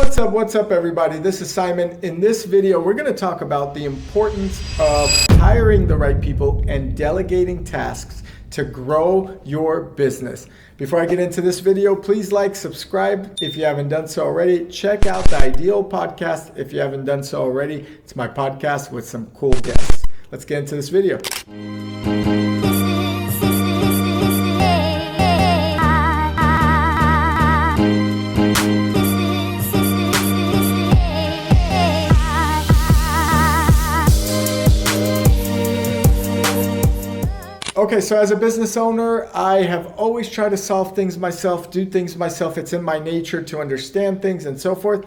What's up everybody? This is Simon. In this video, we're going to talk about the importance of hiring the right people and delegating tasks to grow your business. Before I get into this video, please like, subscribe if you haven't done so already. Check out the Ideal podcast if you haven't done so already. It's my podcast with some cool guests. Let's get into this video. Okay, so as a business owner, I have always tried to solve things myself, do things myself. It's in my nature to understand things and so forth.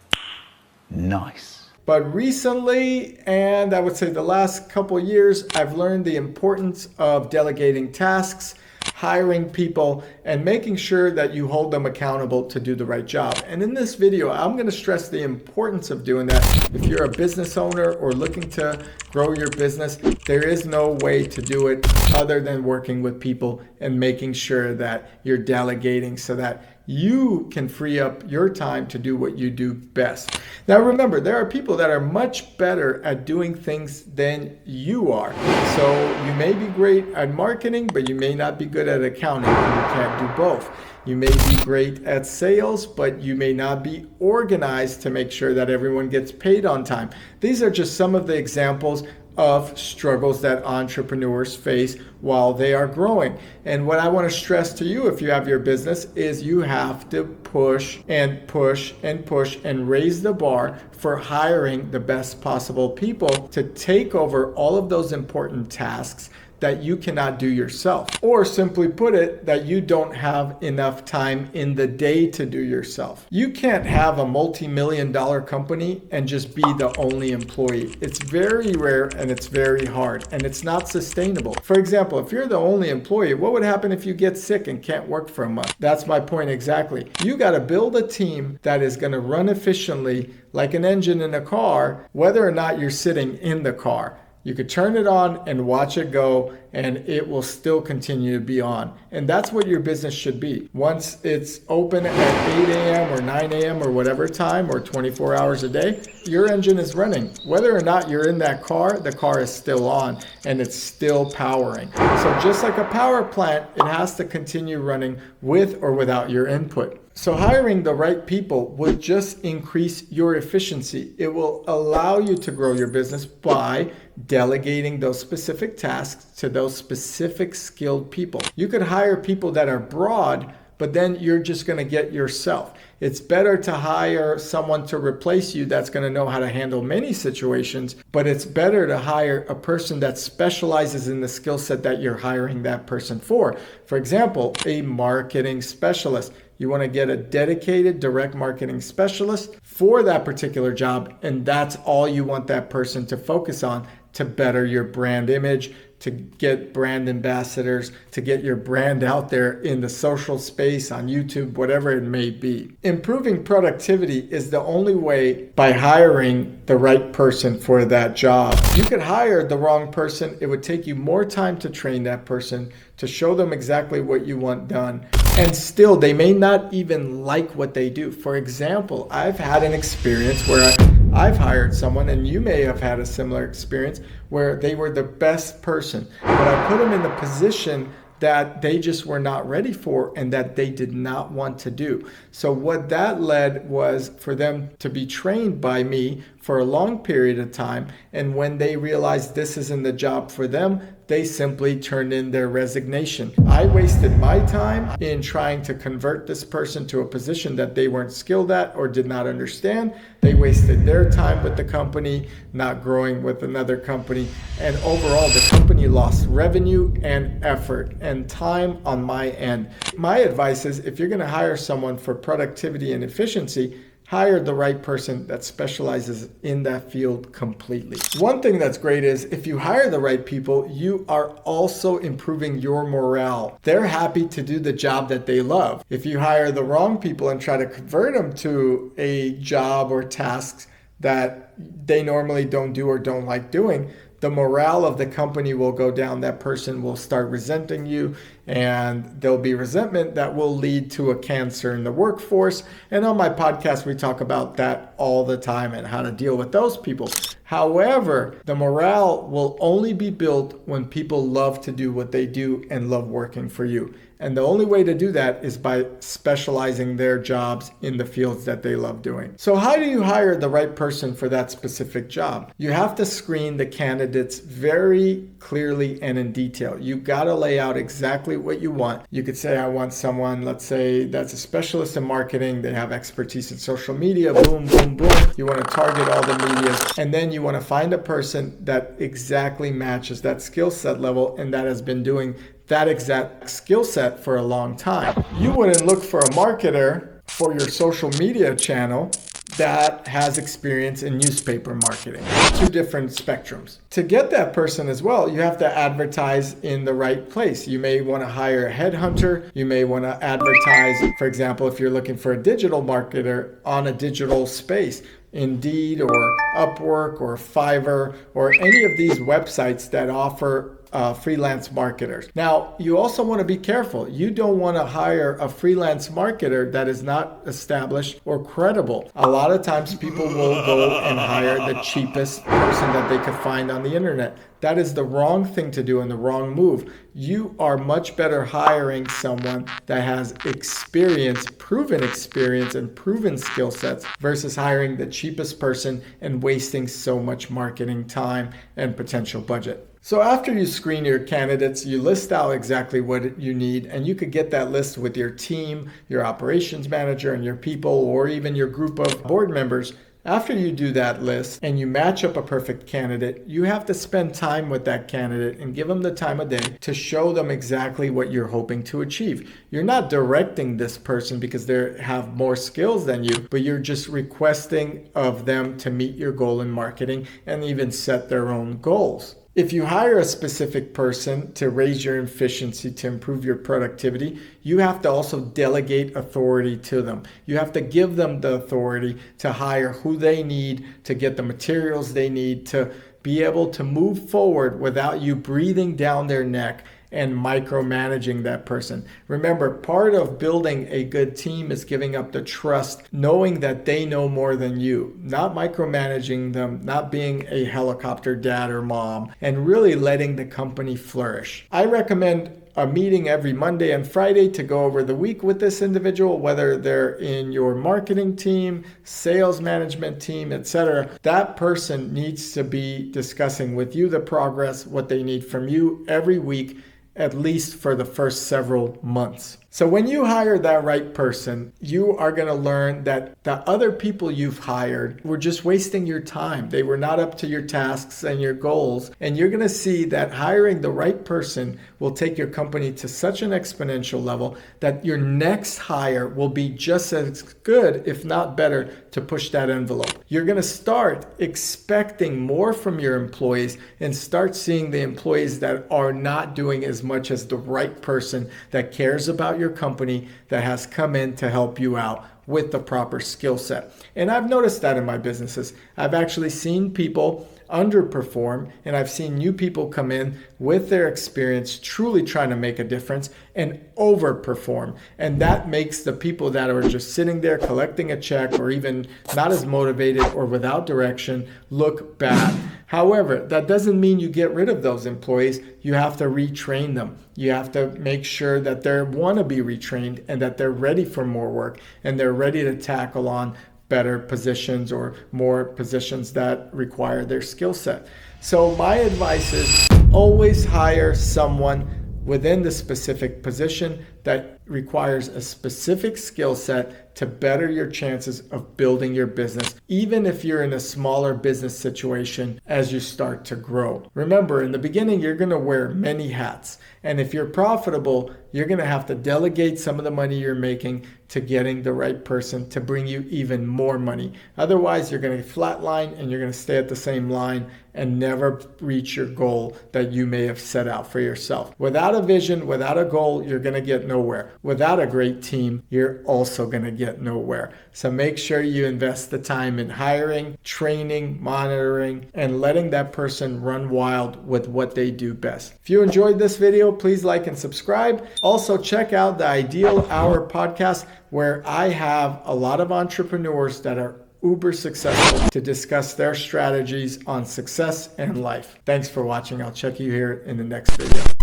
Nice. But recently, and I would say the last couple of years, I've learned the importance of delegating tasks, hiring people, and making sure that you hold them accountable to do the right job. And in this video, I'm going to stress the importance of doing that. If you're a business owner or looking to grow your business, there is no way to do it other than working with people and making sure that you're delegating so that you can free up your time to do what you do best. Now remember, there are people that are much better at doing things than you are. So you may be great at marketing, but you may not be good at accounting, and you can't do both. You may be great at sales, but you may not be organized to make sure that everyone gets paid on time. These are just some of the examples of struggles that entrepreneurs face while they are growing. And what I want to stress to you, if you have your business, is you have to push and push and push and raise the bar for hiring the best possible people to take over all of those important tasks that you cannot do yourself, or simply put it, that you don't have enough time in the day to do yourself. You can't have a multi-million-dollar company and just be the only employee. It's very rare and it's very hard and it's not sustainable. For example, if you're the only employee, what would happen if you get sick and can't work for a month? That's my point exactly. You got to build a team that is going to run efficiently like an engine in a car, whether or not you're sitting in the car. You could turn it on and watch it go, and it will still continue to be on. And that's what your business should be. Once it's open at 8 a.m. or 9 a.m. or whatever time, or 24 hours a day, your engine is running. Whether or not you're in that car, the car is still on and it's still powering. So just like a power plant, it has to continue running with or without your input. So hiring the right people will just increase your efficiency. It will allow you to grow your business by delegating those specific tasks to those specific skilled people. You could hire people that are broad, but then you're just going to get yourself. It's better to hire someone to replace you that's going to know how to handle many situations, but it's better to hire a person that specializes in the skill set that you're hiring that person for. For example, a marketing specialist. You want to get a dedicated direct marketing specialist for that particular job, and that's all you want that person to focus on to better your brand image, to get brand ambassadors, to get your brand out there in the social space, on YouTube, whatever it may be. Improving productivity is the only way by hiring the right person for that job. You could hire the wrong person. It would take you more time to train that person, to show them exactly what you want done. And still, they may not even like what they do. For example, I've had an experience where I've hired someone, and you may have had a similar experience, where they were the best person, but I put them in the position that they just were not ready for and that they did not want to do. So what that led was for them to be trained by me for a long period of time. And when they realized this isn't the job for them, they simply turned in their resignation. I wasted my time in trying to convert this person to a position that they weren't skilled at or did not understand. They wasted their time with the company, not growing with another company. And overall, the company lost revenue and effort and time on my end. My advice is, if you're going to hire someone for productivity and efficiency, hire the right person that specializes in that field completely. One thing that's great is if you hire the right people, you are also improving your morale. They're happy to do the job that they love. If you hire the wrong people and try to convert them to a job or tasks that they normally don't do or don't like doing, the morale of the company will go down. That person will start resenting you, and there'll be resentment that will lead to a cancer in the workforce. And on my podcast, we talk about that all the time and how to deal with those people. However, the morale will only be built when people love to do what they do and love working for you. And the only way to do that is by specializing their jobs in the fields that they love doing. So how do you hire the right person for that specific job? You have to screen the candidates very clearly and in detail. You got to lay out exactly what you want. You could say, I want someone, let's say, that's a specialist in marketing. They have expertise in social media. Boom, boom, boom. You want to target all the media. And then you want to find a person that exactly matches that skill set level and that has been doing that exact skill set for a long time. You wouldn't look for a marketer for your social media channel that has experience in newspaper marketing. Two different spectrums. To get that person as well, you have to advertise in the right place. You may want to hire a headhunter. You may want to advertise, for example, if you're looking for a digital marketer on a digital space, Indeed or Upwork or Fiverr or any of these websites that offer freelance marketers. Now, you also want to be careful. You don't want to hire a freelance marketer that is not established or credible. A lot of times people will go and hire the cheapest person that they could find on the internet. That is the wrong thing to do and the wrong move. You are much better hiring someone that has experience, proven experience and proven skill sets versus hiring the cheapest person and wasting so much marketing time and potential budget. So after you screen your candidates, you list out exactly what you need, and you could get that list with your team, your operations manager, and your people, or even your group of board members. After you do that list and you match up a perfect candidate, you have to spend time with that candidate and give them the time of day to show them exactly what you're hoping to achieve. You're not directing this person because they have more skills than you, but you're just requesting of them to meet your goal in marketing and even set their own goals. If you hire a specific person to raise your efficiency, to improve your productivity, you have to also delegate authority to them. You have to give them the authority to hire who they need, to get the materials they need, to be able to move forward without you breathing down their neck and micromanaging that person. Remember, part of building a good team is giving up the trust, knowing that they know more than you, not micromanaging them, not being a helicopter dad or mom, and really letting the company flourish. I recommend a meeting every Monday and Friday to go over the week with this individual, whether they're in your marketing team, sales management team, etc. That person needs to be discussing with you the progress, what they need from you every week, at least for the first several months. So when you hire that right person, you are going to learn that the other people you've hired were just wasting your time. They were not up to your tasks and your goals. And you're going to see that hiring the right person will take your company to such an exponential level that your next hire will be just as good, if not better, to push that envelope. You're going to start expecting more from your employees and start seeing the employees that are not doing as much as the right person that cares about your company, that has come in to help you out with the proper skill set. And I've noticed that in my businesses. I've actually seen people underperform, and I've seen new people come in with their experience truly trying to make a difference and overperform. And that makes the people that are just sitting there collecting a check or even not as motivated or without direction look bad. However, that doesn't mean you get rid of those employees. You have to retrain them. You have to make sure that they want to be retrained and that they're ready for more work and they're ready to tackle on better positions or more positions that require their skill set. So my advice is always hire someone within the specific position that requires a specific skill set to better your chances of building your business, even if you're in a smaller business situation as you start to grow. Remember, in the beginning, you're going to wear many hats. And if you're profitable, you're going to have to delegate some of the money you're making to getting the right person to bring you even more money. Otherwise, you're going to flatline and you're going to stay at the same line and never reach your goal that you may have set out for yourself. Without a vision, without a goal, you're going to get nowhere. without a great team, you're also going to get nowhere. So make sure you invest the time in hiring, training, monitoring, and letting that person run wild with what they do best. If you enjoyed this video, please like and subscribe. Also, check out the Ideal Hour podcast, where I have a lot of entrepreneurs that are uber successful to discuss their strategies on success and life. Thanks for watching. I'll check you here in the next video.